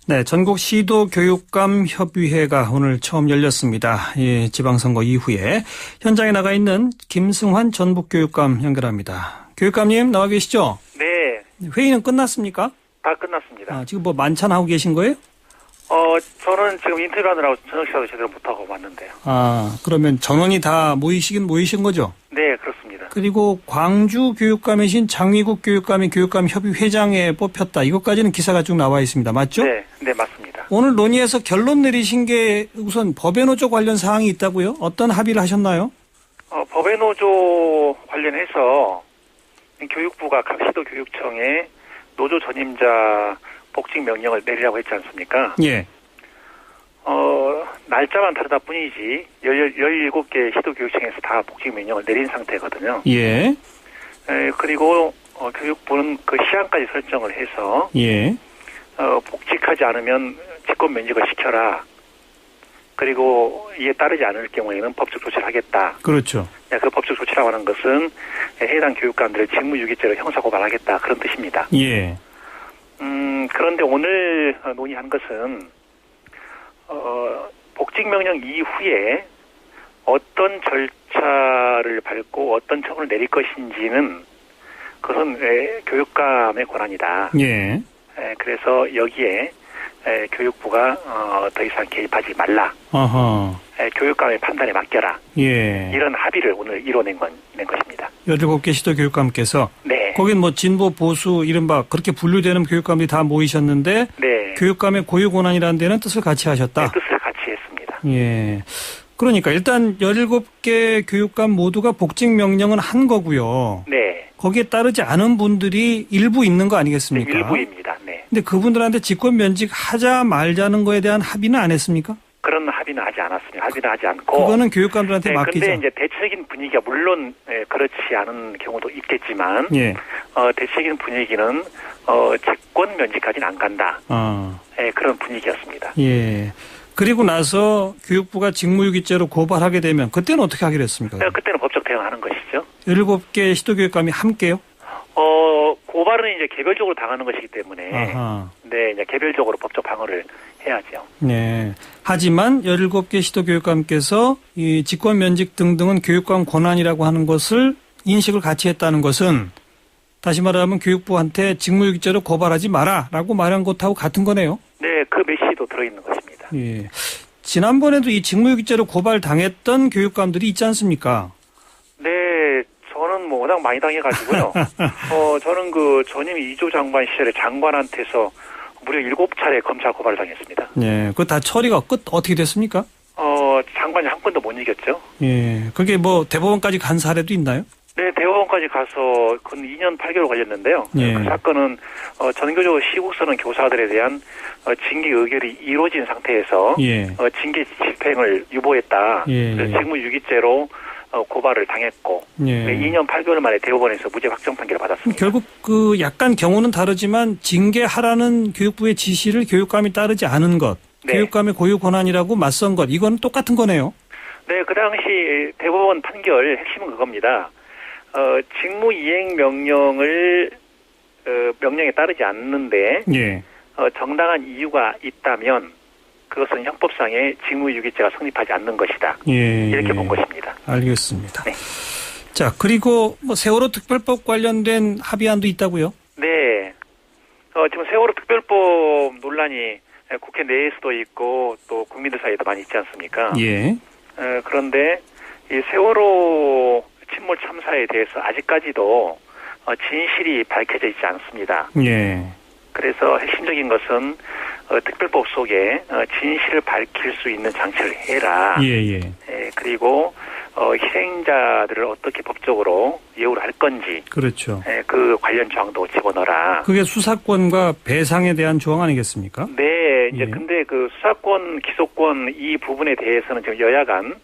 네, 전국 시도교육감 협의회가 오늘 처음 열렸습니다. 예, 지방선거 이후에 현장에 나가 있는 김승환 전북교육감 연결합니다. 교육감님 나와 계시죠? 네. 회의는 끝났습니까? 다 끝났습니다. 지금 뭐 만찬하고 계신 거예요? 저는 지금 인터뷰하느라고 저녁 식사도 제대로 못하고 왔는데요. 그러면 전원이 다 모이신 거죠? 네, 그렇습니다. 그리고 광주 교육감이신 장위국 교육감이 교육감 협의회장에 뽑혔다. 이것까지는 기사가 쭉 나와 있습니다. 맞죠? 네, 맞습니다. 오늘 논의해서 결론 내리신 게 우선 법외노조 관련 사항이 있다고요? 어떤 합의를 하셨나요? 법외노조 관련해서 교육부가 각 시도교육청에 노조 전임자 복직 명령을 내리라고 했지 않습니까? 예. 날짜만 다르다 뿐이지 17개 시도교육청에서 다 복직 명령을 내린 상태거든요. 예. 그리고 교육부는 그 시한까지 설정을 해서 예. 복직하지 않으면 직권 면직을 시켜라. 그리고 이에 따르지 않을 경우에는 법적 조치를 하겠다. 그렇죠. 그 법적 조치라고 하는 것은 해당 교육감들을 직무유기죄로 형사고발하겠다. 그런 뜻입니다. 예. 그런데 오늘 논의한 것은 복직명령 이후에 어떤 절차를 밟고 어떤 처분을 내릴 것인지는 그것은 교육감의 권한이다. 예. 그래서 여기에 교육부가 더 이상 개입하지 말라. 어허. 교육감의 판단에 맡겨라. 예. 이런 합의를 오늘 이뤄낸 것입니다. 17개 시도 교육감께서. 네. 거긴 뭐 진보, 보수, 이른바 그렇게 분류되는 교육감들이 다 모이셨는데. 네. 교육감의 고유 권한이라는 데는 뜻을 같이 하셨다. 네, 뜻을 같이 했습니다. 예. 그러니까 일단 17개 교육감 모두가 복직 명령은 한 거고요. 네. 거기에 따르지 않은 분들이 일부 있는 거 아니겠습니까? 네, 일부입니다. 네. 근데 그분들한테 직권 면직 하자 말자는 거에 대한 합의는 안 했습니까? 그런 합의는 하지 않았습니다. 합의는 하지 않고. 그거는 교육감들한테 맡기죠. 근데 이제 대체적인 분위기가 물론 그렇지 않은 경우도 있겠지만, 예. 대체적인 분위기는 직권 면직까지는 안 간다. 그런 분위기였습니다. 예. 그리고 나서 교육부가 직무유기죄로 고발하게 되면 그때는 어떻게 하기로 했습니까? 그때는 법적 대응하는 것이죠. 17개 시도교육감이 함께요? 고발은 이제 개별적으로 당하는 것이기 때문에, 아하. 네, 이제 개별적으로 법적 방어를 해야죠. 네. 하지만 17개 시도교육감께서 이 직권 면직 등등은 교육감 권한이라고 하는 것을 인식을 같이 했다는 것은 다시 말하면 교육부한테 직무유기죄로 고발하지 마라라고 말한 것하고 같은 거네요. 네, 그 메시지도 들어있는 것입니다. 예. 지난번에도 이 직무유기죄로 고발당했던 교육감들이 있지 않습니까? 네, 저는 뭐 워낙 많이 당해가지고요. 저는 그 전임 이조 장관 시절에 장관한테서 무려 7차례 검찰 고발을 당했습니다. 예, 그거 다 처리가 어떻게 됐습니까? 장관이 한 건도 못 이겼죠. 예, 그게 뭐 대법원까지 간 사례도 있나요? 네, 대법원까지 가서 근 2년 8개월 걸렸는데요. 예. 그 사건은 전교조 시국 서는 교사들에 대한 징계 의결이 이루어진 상태에서 예. 징계 집행을 유보했다. 예. 그래서 직무유기죄로 고발을 당했고 예. 2년 8개월 만에 대법원에서 무죄 확정 판결을 받았습니다. 결국 그 약간 경우는 다르지만 징계하라는 교육부의 지시를 교육감이 따르지 않은 것, 네. 교육감의 고유 권한이라고 맞선 것, 이건 똑같은 거네요. 네, 그 당시 대법원 판결 핵심은 그겁니다. 직무이행 명령을 명령에 따르지 않는데 예. 정당한 이유가 있다면 그것은 형법상의 직무유기죄가 성립하지 않는 것이다. 예. 이렇게 본 것입니다. 알겠습니다. 네. 자, 그리고 뭐 세월호 특별법 관련된 합의안도 있다고요? 네. 지금 세월호 특별법 논란이 국회 내에서도 있고 또 국민들 사이에도 많이 있지 않습니까? 예. 그런데 이 세월호 침몰 참사에 대해서 아직까지도 진실이 밝혀져 있지 않습니다. 예. 그래서 핵심적인 것은 특별법 속에 진실을 밝힐 수 있는 장치를 해라. 예. 그리고 희생자들을 어떻게 법적으로 예우를 할 건지. 그렇죠. 그 관련 조항도 집어넣어라. 그게 수사권과 배상에 대한 조항 아니겠습니까? 네. 이제 예. 근데 그 수사권, 기소권 이 부분에 대해서는 지금 여야 간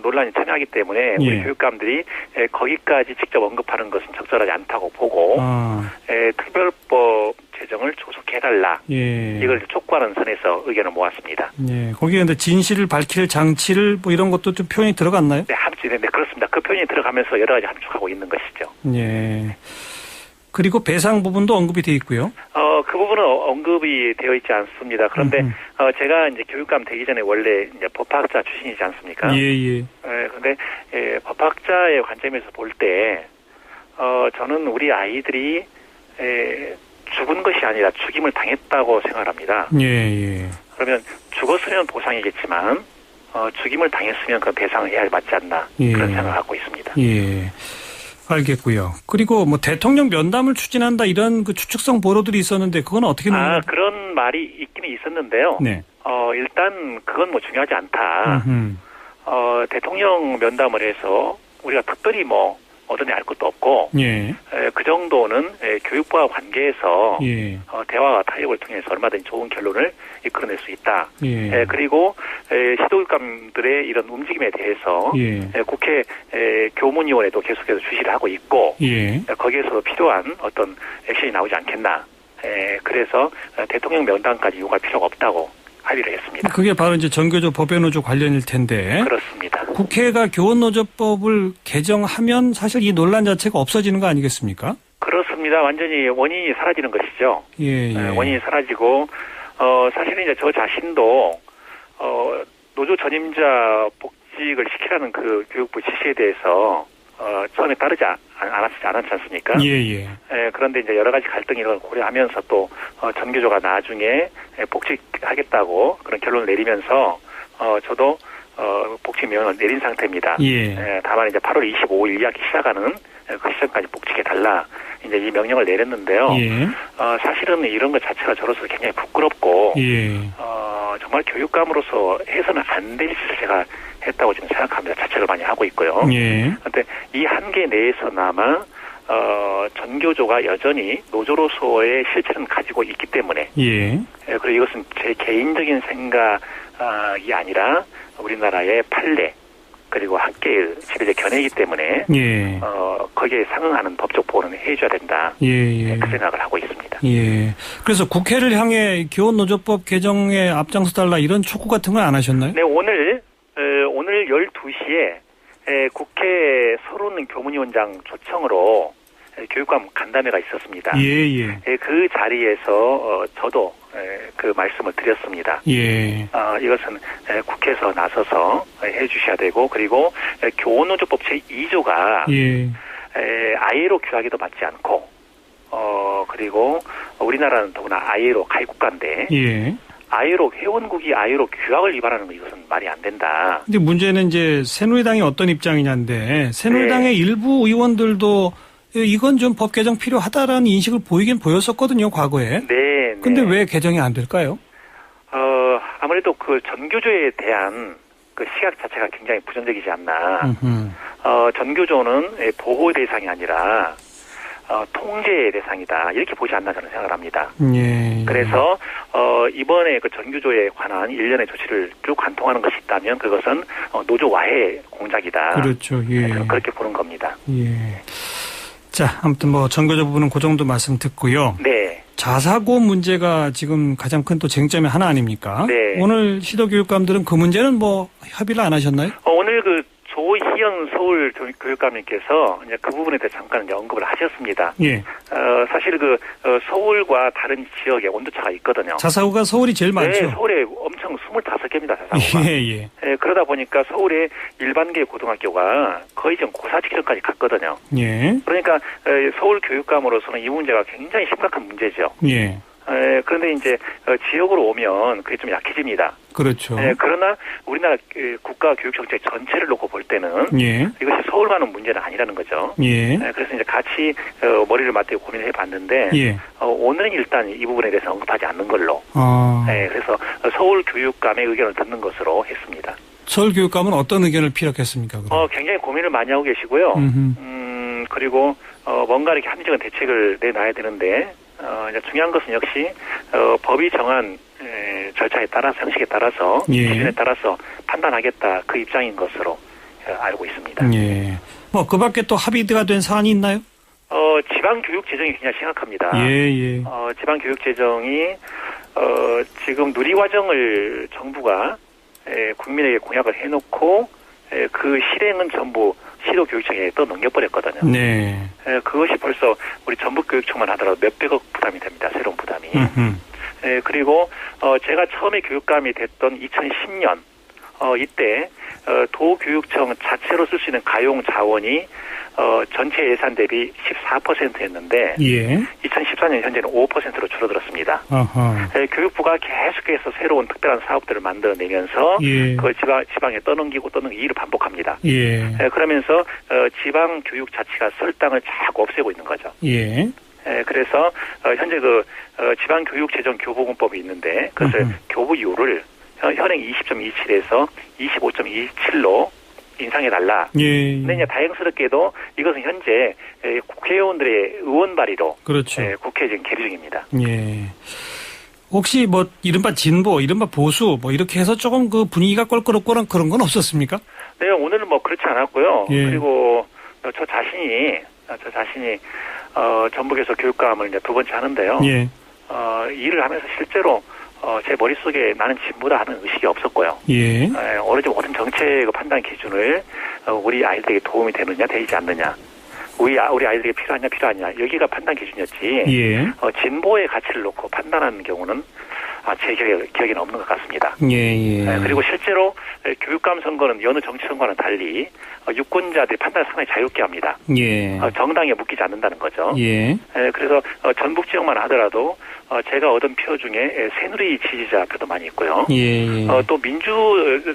논란이 첨예하기 때문에 우리 예. 교육감들이 거기까지 직접 언급하는 것은 적절하지 않다고 보고 특별법 제정을 조속해달라. 예. 이걸 촉구하는 선에서 의견을 모았습니다. 예. 거기에 근데 진실을 밝힐 장치를 뭐 이런 것도 좀 표현이 들어갔나요? 네, 네, 그렇습니다. 그 표현이 들어가면서 여러 가지 함축하고 있는 것이죠. 예. 그리고 배상 부분도 언급이 돼 있고요. 그 부분은 언급이 되어 있지 않습니다. 그런데 제가 이제 교육감 되기 전에 원래 이제 법학자 출신이지 않습니까? 예. 그런데 법학자의 관점에서 볼 때 저는 우리 아이들이 죽은 것이 아니라 죽임을 당했다고 생각합니다. 예. 그러면 죽었으면 보상이겠지만 죽임을 당했으면 그 배상을 해야 맞지 않나 예. 그런 생각을 갖고 있습니다. 예. 알겠고요. 그리고 뭐 대통령 면담을 추진한다 이런 그 추측성 보도들이 있었는데 그건 어떻게 논의가? 그런 말이 있기는 있었는데요. 네. 일단 그건 뭐 중요하지 않다. 대통령 면담을 해서 우리가 특별히 뭐 얻어내 할 것도 없고 예. 그 정도는 교육부와 관계에서 예. 대화와 타협을 통해서 얼마든지 좋은 결론을 이끌어낼 수 있다. 예. 그리고 시도교육감들의 이런 움직임에 대해서 예. 국회 교문위원회도 계속해서 주시를 하고 있고 예. 거기에서 필요한 어떤 액션이 나오지 않겠나. 그래서 대통령 면담까지 요구할 필요가 없다고 합의를 했습니다. 그게 바로 이제 전교조 법외노조 관련일 텐데. 그렇습니다. 국회가 교원노조법을 개정하면 사실 이 논란 자체가 없어지는 거 아니겠습니까? 그렇습니다. 완전히 원인이 사라지는 것이죠. 예. 원인이 사라지고 사실은 이제 저 자신도 노조 전임자 복직을 시키라는 그 교육부 지시에 대해서 처음에 따르지 않았지 않습니까? 예. 그런데 이제 여러 가지 갈등이 고려하면서 또 전교조가 나중에 복직하겠다고 그런 결론을 내리면서 저도 복직 명령을 내린 상태입니다. 예. 다만 이제 8월 25일 2학기 시작하는 그 시점까지 복직해달라 이제 이 명령을 내렸는데요. 예. 사실은 이런 것 자체가 저로서 굉장히 부끄럽고 예. 정말 교육감으로서 해서는 안 될 짓을 제가 했다고 지금 생각합니다. 자책을 많이 하고 있고요. 예. 그런데 이 한계 내에서나마 전교조가 여전히 노조로서의 실체는 가지고 있기 때문에 예. 그리고 이것은 제 개인적인 생각이 아니라 우리나라의 판례 그리고 학계의 지배적 견해이기 때문에 예. 거기에 상응하는 법적 보호는 해줘야 된다. 예. 그 생각을 하고 있습니다. 예. 그래서 국회를 향해 교원노조법 개정에 앞장서달라 이런 촉구 같은 건 안 하셨나요? 네, 오늘 12시에 국회 서른 교문위원장 초청으로 교육감 간담회가 있었습니다. 예. 그 자리에서 저도 그 말씀을 드렸습니다. 예. 이것은 국회에서 나서서 해주셔야 되고 그리고 교원노조법 제2조가 예. ILO 규약에도 맞지 않고 그리고 우리나라는 더구나 ILO 가입국가인데 예. ILO 회원국이 ILO 규약을 위반하는 거 이것은 말이 안 된다. 근데 문제는 이제 새누리당이 어떤 입장이냐인데 새누리당의 일부 의원들도 이건 좀 법 개정 필요하다라는 인식을 보이긴 보였었거든요, 과거에. 네. 근데 왜 개정이 안 될까요? 아무래도 그 전교조에 대한 그 시각 자체가 굉장히 부정적이지 않나. 전교조는 보호 대상이 아니라 통제 대상이다. 이렇게 보지 않나 저는 생각을 합니다. 예. 그래서 이번에 그 전교조에 관한 일련의 조치를 쭉 관통하는 것이 있다면 그것은 노조 와해 공작이다. 그렇죠. 예. 저는 그렇게 보는 겁니다. 예. 자, 아무튼 뭐 전교조 부분은 그 정도 말씀 듣고요. 네. 자사고 문제가 지금 가장 큰 또 쟁점의 하나 아닙니까? 네. 오늘 시도교육감들은 그 문제는 뭐 협의를 안 하셨나요? 오늘 그 조희연 서울 교육감님께서 이제 그 부분에 대해 잠깐 이제 언급을 하셨습니다. 예. 사실 그 서울과 다른 지역에 온도차가 있거든요. 자사고가 서울이 제일 많죠. 네, 서울에 엄청 25개입니다, 자사고가. 예. 그러다 보니까 서울의 일반계 고등학교가 거의 좀 고사 직전까지 갔거든요. 예. 그러니까 서울 교육감으로서는 이 문제가 굉장히 심각한 문제죠. 예. 그런데 이제 지역으로 오면 그게 좀 약해집니다. 그렇죠. 그러나 우리나라 국가 교육 정책 전체를 놓고 볼 때는 예. 이것이 서울만은 문제는 아니라는 거죠. 예. 그래서 이제 같이 머리를 맞대고 고민을 해봤는데 예. 오늘은 일단 이 부분에 대해서 언급하지 않는 걸로. 그래서 서울 교육감의 의견을 듣는 것으로 했습니다. 서울 교육감은 어떤 의견을 피력했습니까? 굉장히 고민을 많이 하고 계시고요. 그리고 뭔가 이렇게 합리적인 대책을 내놔야 되는데 이제 중요한 것은 역시 법이 정한 절차에 따라서 형식에 따라서 기준에 따라서 판단하겠다 그 입장인 것으로 알고 있습니다. 예. 뭐 그 밖에 또 합의가 된 사안이 있나요? 지방 교육 재정이 굉장히 심각합니다. 예. 지방 교육 재정이 지금 누리과정을 정부가 국민에게 공약을 해놓고 그 실행은 전부 시도교육청에 또 넘겨버렸거든요. 네. 그것이 벌써 우리 전북교육청만 하더라도 몇백억 부담이 됩니다. 새로운 부담이. 그리고 제가 처음에 교육감이 됐던 2010년 이때 도교육청 자체로 쓸 수 있는 가용 자원이 전체 예산 대비 14%였는데 예. 2014년 현재는 5%로 줄어들었습니다. 교육부가 계속해서 새로운 특별한 사업들을 만들어내면서 예. 그걸 지방에 떠넘기고 이 일을 반복합니다. 예. 그러면서 지방 교육 자치가 설당을 자꾸 없애고 있는 거죠. 예. 그래서 현재 지방교육재정교부금법이 있는데 그것을 교부율을 현행 20.27에서 25.27로 인상해달라. 예. 근데 이제 다행스럽게도 이것은 현재 국회의원들의 의원 발의로 그렇죠. 국회에 지금 계류 중입니다. 예. 혹시 뭐 이른바 진보, 이른바 보수 뭐 이렇게 해서 조금 그 분위기가 껄끄럽거나 그런 건 없었습니까? 네, 오늘은 뭐 그렇지 않았고요. 예. 그리고 저 자신이 전북에서 교육감을 이제 두 번째 하는데요. 예. 일을 하면서 실제로 제 머릿속에 나는 진보다 하는 의식이 없었고요. 예. 오로지 모든 정책 판단 기준을 우리 아이들에게 도움이 되느냐 되지 않느냐, 우리 아이들에게 필요하냐 여기가 판단 기준이었지. 예. 진보의 가치를 놓고 판단하는 경우는 제 기억에는 없는 것 같습니다. 예. 그리고 실제로 교육감 선거는 여느 정치 선거와는 달리 유권자들이 판단을 상당히 자유롭게 합니다. 예. 정당에 묶이지 않는다는 거죠. 예. 그래서 전북 지역만 하더라도 제가 얻은 표 중에 새누리 지지자 표도 많이 있고요. 예. 또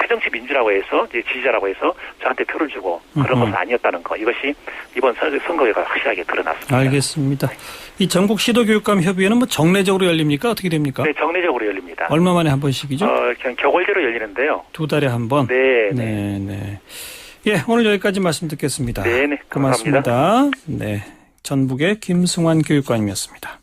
새정치 민주라고 해서 지지자라고 해서 저한테 표를 주고 그런 것은 아니었다는 거. 이것이 이번 선거 결과가 확실하게 드러났습니다. 알겠습니다. 이 전국 시도교육감 협의회는 뭐 정례적으로 열립니까? 어떻게 됩니까? 네, 정례적으로 열립니다. 얼마 만에 한 번씩이죠? 그냥 격월제로 열리는데요. 2달에 한 번? 네. 예, 오늘 여기까지 말씀 듣겠습니다. 네, 고맙습니다. 네, 전북의 김승환 교육관님이었습니다.